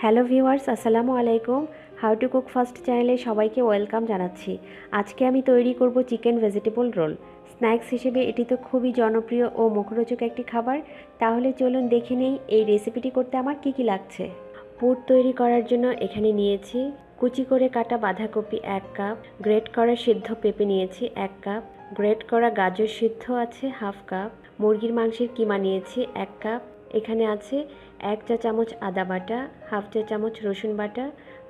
Hello viewers, আসসালামু আলাইকুম। How to cook first চ্যানেলে সবাইকে ওয়েলকাম জানাচ্ছি। আজকে আমি তৈরি করব চিকেন ভেজিটেবল রোল। স্ন্যাক্স হিসেবে এটি তো খুবই জনপ্রিয় ও মুখরোচক একটি খাবার। তাহলে চলুন দেখে নেই এই রেসিপিটি করতে আমার কী কী লাগছে। পুর তৈরি করার জন্য এখানে নিয়েছি কুচি করে কাটা বাঁধাকপি 1 কাপ, গ্রেট করা সিদ্ধ পেঁপে নিয়েছি 1 কাপ, গ্রেট করা গাজর সিদ্ধ আছে 1/2 কাপ, মুরগির মাংসের কিমা নিয়েছি 1 কাপ, এখানে আছে 1 চা চামচ আদা বাটা, 1/2 চা চামচ রসুন বাটা,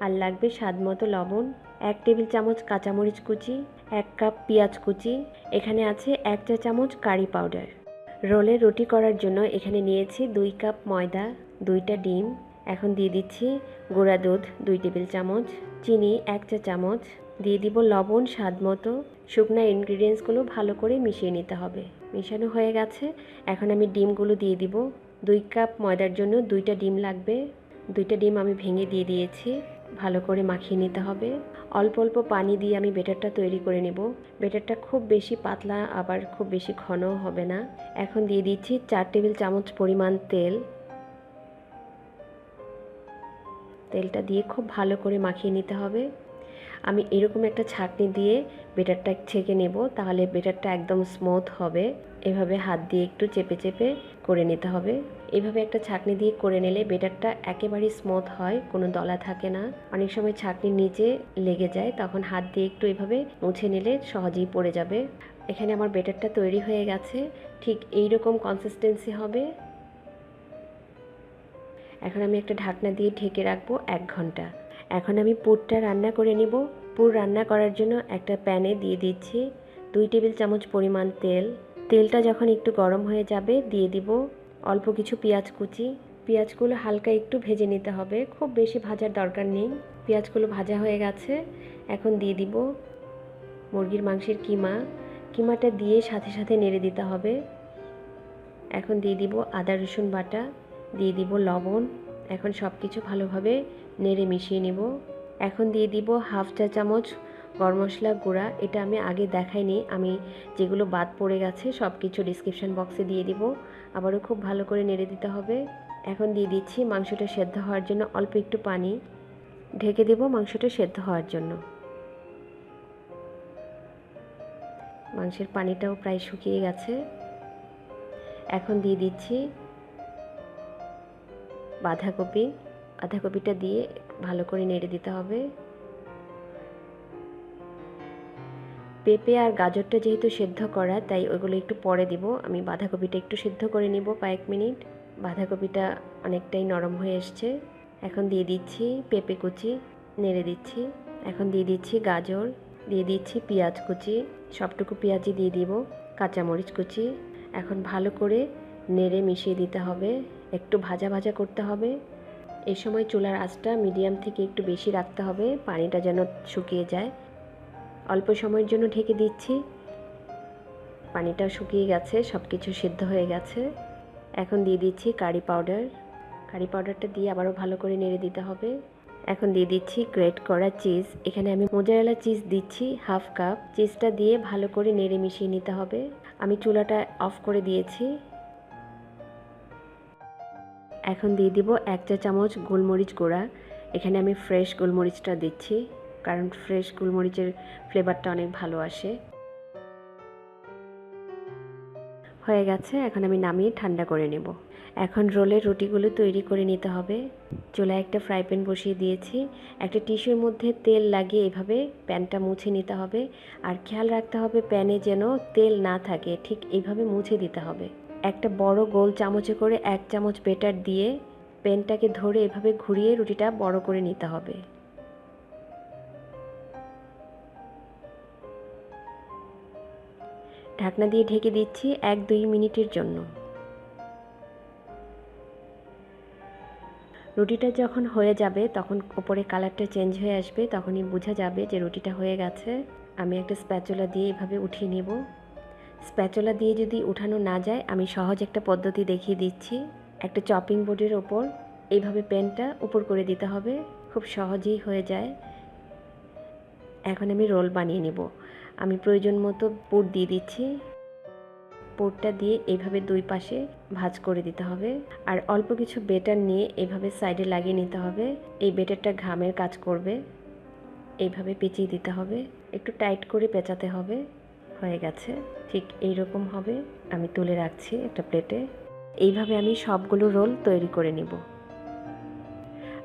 আর লাগবে স্বাদ মতো লবণ, 1 টেবিল চামচ কাঁচামরিচ কুচি, 1 কাপ পেঁয়াজ কুচি, এখানে আছে 1 চা চামচ কারি পাউডার। রোলের রুটি করার জন্য এখানে নিয়েছি 2 কাপ ময়দা, 2টা ডিম। এখন দিয়ে দিচ্ছি গুঁড়া দুধ 2 টেবিল চামচ, চিনি 1 চা চামচ, দিয়ে দিব লবণ স্বাদ মতো। শুকনো ইনগ্রিডিয়েন্টসগুলো ভালো করে মিশিয়ে নিতে হবে। মেশানো হয়ে গেছে, এখন আমি ডিমগুলো দিয়ে দিব। 2 কাপ ময়দার জন্য 2টা ডিম লাগবে। 2টা ডিম আমি ভেঙে দিয়ে দিয়েছি। ভালো করে মাখিয়ে নিতে হবে। অল্প অল্প পানি দিয়ে আমি ব্যাটারটা তৈরি করে নেব। ব্যাটারটা খুব বেশি পাতলা আবার খুব বেশি ঘনও হবে না। এখন দিয়ে দিচ্ছি 4 টেবিল চামচ পরিমাণ তেল। তেলটা দিয়ে খুব ভালো করে মাখিয়ে নিতে হবে। আমি এরকম একটা ছাঁকনি দিয়ে ব্যাটারটা ছেঁকে নেব, তাহলে ব্যাটারটা একদম স্মুথ হবে। এভাবে হাত দিয়ে একটু চেপে চেপে করে নিতে হবে। এভাবে একটা ছাঁকনি দিয়ে করে নিলে ব্যাটারটা একেবারেই স্মুথ হয়, কোনো দলা থাকে না। অনেক সময় ছাঁকনির নিচে লেগে যায়, তখন হাত দিয়ে একটু এভাবে মুছে নিলে সহজেই পড়ে যাবে। এখানে আমার ব্যাটারটা তৈরি হয়ে গেছে, ঠিক এই রকম কনসিস্টেন্সি হবে। এখন আমি একটা ঢাকনা দিয়ে ঢেকে রাখবো 1 ঘন্টা। এখন আমি পুরটা রান্না করে নিব। পুর রান্না করার জন্য একটা প্যানে দিয়ে দিচ্ছি 2 টেবিল চামচ পরিমাণ তেল। তেলটা যখন একটু গরম হয়ে যাবে দিয়ে দিব অল্প কিছু পেঁয়াজ কুচি। পেঁয়াজগুলো হালকা একটু ভেজে নিতে হবে, খুব বেশি ভাজার দরকার নেই। পেঁয়াজগুলো ভাজা হয়ে গেছে, এখন দিয়ে দিব মুরগির মাংসের কিমা। কিমাটা দিয়ে সাথে সাথে নেড়ে দিতে হবে। এখন দিয়ে দিব আদা রসুন বাটা, দিয়ে দিব লবণ। এখন সব কিছু ভালোভাবে নেড়ে মিশিয়ে নিব। এখন দিয়ে দিব 1/2 চা চামচ গরম মশলা গুঁড়া। এটা আমি আগে দেখাইনি, আমি যেগুলো বাদ পড়ে গেছে সব কিছু ডিসক্রিপশন বক্সে দিয়ে দিব। আবারও খুব ভালো করে নেড়ে দিতে হবে। এখন দিয়ে দিচ্ছি মাংসটা সেদ্ধ হওয়ার জন্য অল্প একটু পানি। ঢেকে দেব মাংসটা সেদ্ধ হওয়ার জন্য। মাংসের পানিটাও প্রায় শুকিয়ে গেছে। এখন দিয়ে দিচ্ছি বাঁধাকপিটা দিয়ে ভালো করে নেড়ে দিতে হবে। পেঁপে আর গাজরটা যেহেতু সেদ্ধ করা, তাই ওইগুলো একটু পরে দিব। আমি বাঁধাকপিটা একটু সেদ্ধ করে নিব কয়েক মিনিট। বাঁধাকপিটা অনেকটাই নরম হয়ে এসছে। এখন দিয়ে দিচ্ছি পেঁপে কুচি, নেড়ে দিচ্ছি। এখন দিয়ে দিচ্ছি গাজর, দিয়ে দিচ্ছি পেঁয়াজ কুচি, সবটুকু পেঁয়াজই দিয়ে দিব, কাঁচামরিচ কুচি। এখন ভালো করে নেড়ে মিশিয়ে দিতে হবে, একটু ভাজা ভাজা করতে হবে। এই সময় চুলার আঁচটা মিডিয়াম থেকে একটু বেশি রাখতে হবে, পানিটা যেন শুকিয়ে যায়। অল্প সময়ের জন্য ঢেকে দিচ্ছি। পানিটা শুকিয়ে গেছে, সব কিছু সিদ্ধ হয়ে গেছে। এখন দিয়ে দিচ্ছি কারি পাউডার। কারি পাউডারটা দিয়ে আবারও ভালো করে নেড়ে দিতে হবে। এখন দিয়ে দিচ্ছি গ্রেট করা চিজ। এখানে আমি মোজারেলা চিজ দিচ্ছি 1/2 কাপ। চিজটা দিয়ে ভালো করে নেড়ে মিশিয়ে নিতে হবে। আমি চুলাটা অফ করে দিয়েছি। এখন দিয়ে দিব 1 চা চামচ গোলমরিচ গুঁড়া। এখানে আমি ফ্রেশ গোলমরিচটা দিচ্ছি, কারণ ফ্রেশ গোলমরিচের ফ্লেভারটা অনেক ভালো আসে। হয়ে গেছে, এখন আমি নামিয়ে ঠান্ডা করে নেব। এখন রোলের রুটিগুলো তৈরি করে নিতে হবে। চুলায় একটা ফ্রাই প্যান বসিয়ে দিয়েছি। একটা টিস্যুর মধ্যে তেল লাগিয়ে এভাবে প্যানটা মুছে নিতে হবে। আর খেয়াল রাখতে হবে প্যানে যেন তেল না থাকে, ঠিক এইভাবে মুছে দিতে হবে। একটা বড় গোল চামচে করে 1 চামচ বেটার দিয়ে প্যানটাকে ধরে এভাবে ঘুরিয়ে রুটিটা বড় করে নিতে হবে। ঢাকনা দিয়ে ঢেকে দিচ্ছি 1-2 মিনিটের জন্য। রুটিটা যখন হয়ে যাবে তখন উপরে কালারটা চেঞ্জ হয়ে আসবে, তখনই বোঝা যাবে যে রুটিটা হয়ে গেছে। আমি একটা স্প্যাচুলা দিয়ে এভাবে উঠিয়ে নিব। স্প্যাচুলা দিয়ে যদি উঠানো না যায়, আমি সহজ একটা পদ্ধতি দেখিয়ে দিচ্ছি। একটা চপিং বোর্ডের ওপর এইভাবে প্যানটা উপর করে দিতে হবে, খুব সহজেই হয়ে যায়। এখন আমি রোল বানিয়ে নেব। আমি প্রয়োজন মতো পুর দিয়ে দিচ্ছি। পুরটা দিয়ে এইভাবে দুই পাশে ভাঁজ করে দিতে হবে। আর অল্প কিছু বেটার নিয়ে এইভাবে সাইডে লাগিয়ে নিতে হবে। এই বেটারটা ঘামের কাজ করবে। এইভাবে পেঁচিয়ে দিতে হবে, একটু টাইট করে পেঁচাতে হবে। হয়ে গেছে, ঠিক এইরকম হবে। আমি তুলে রাখছি একটা প্লেটে। এইভাবে আমি সবগুলো রোল তৈরি করে নিব।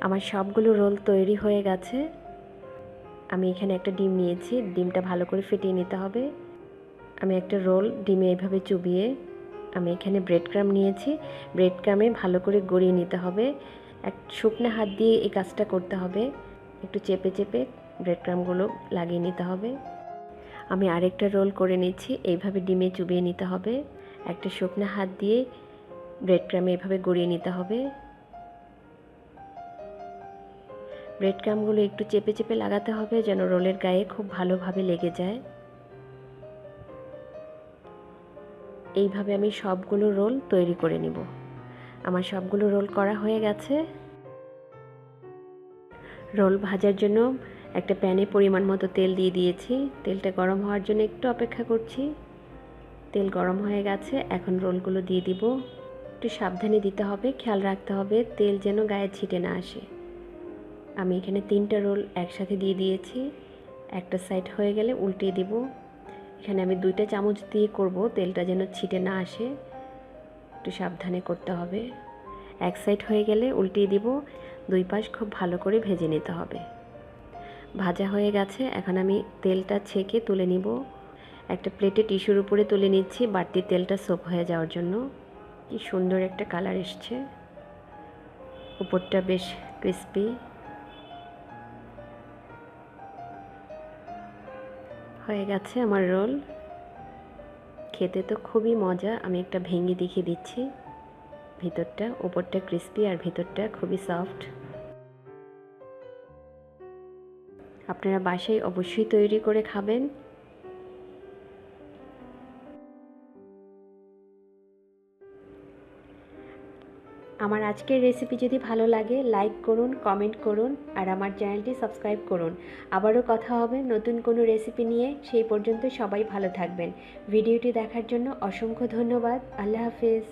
আমার সবগুলো রোল তৈরি হয়ে গেছে। আমি এখানে একটা ডিম নিয়েছি, ডিমটা ভালো করে ফেটিয়ে নিতে হবে। আমি একটা রোল ডিমে এইভাবে চুবিয়ে আমি এখানে ব্রেড ক্রাম্ব নিয়েছি, ব্রেড ক্রাম্বে ভালো করে গড়িয়ে নিতে হবে। এক শুকনো হাত দিয়ে এই কাজটা করতে হবে, একটু চেপে চেপে ব্রেড ক্রাম্বগুলো লাগিয়ে নিতে হবে। আমি আরেকটা রোল করে নিচ্ছি, এইভাবে ডিমে চুবিয়ে নিতে হবে। একটা শুকনো হাত দিয়ে ব্রেড ক্রাম্বে এভাবে গড়িয়ে নিতে হবে। ব্রেড ক্রাম্বগুলো একটু চেপে চেপে লাগাতে হবে যেন রোলের গায়ে খুব ভালোভাবে লেগে যায়। এইভাবে আমি সবগুলো রোল তৈরি করে নিব। আমার সবগুলো রোল করা হয়ে গেছে। রোল ভাজার জন্য একটা প্যানে পরিমাণ মতো তেল দিয়ে দিয়েছি। তেলটা গরম হওয়ার জন্য একটু অপেক্ষা করছি। তেল গরম হয়ে গেছে, এখন রোলগুলো দিয়ে দিব। একটু সাবধানে দিতে হবে, খেয়াল রাখতে হবে তেল যেন গায়ে ছিটে না আসে। আমি এখানে 3টা রোল একসাথে দিয়ে দিয়েছি। একটা সাইড হয়ে গেলে উল্টিয়ে দিব। এখানে আমি 2টা চামচ দিয়ে করব, তেলটা যেন ছিটে না আসে, একটু সাবধানে করতে হবে। এক সাইড হয়ে গেলে উল্টিয়ে দিব। দুই পাশ খুব ভালো করে ভেজে নিতে হবে। ভাজা হয়ে গেছে, এখন আমি তেলটা ছেঁকে তুলে নিব। একটা প্লেটে টিস্যুর উপরে তুলে নিচ্ছি বাড়তি তেলটা সোক হয়ে যাওয়ার জন্য। কি সুন্দর একটা কালার এসছে, উপরটা বেশ ক্রিস্পি হয়ে গেছে আমার রোল। খেতে তো খুবই মজা। আমি একটা ভেঙে দেখিয়ে দিচ্ছি। ভিতরটা, উপরটা ক্রিস্পি আর ভিতরটা খুবই সফট। আপনারা বাসায় অবশ্যই তৈরি করে খাবেন। আমার আজকের রেসিপি যদি ভালো লাগে লাইক করুন, কমেন্ট করুন আর আমার চ্যানেলটি সাবস্ক্রাইব করুন। আবারও কথা হবে নতুন কোনো রেসিপি নিয়ে। সেই পর্যন্ত সবাই ভালো থাকবেন। ভিডিওটি দেখার জন্য অসংখ্য ধন্যবাদ। আল্লাহ হাফেজ।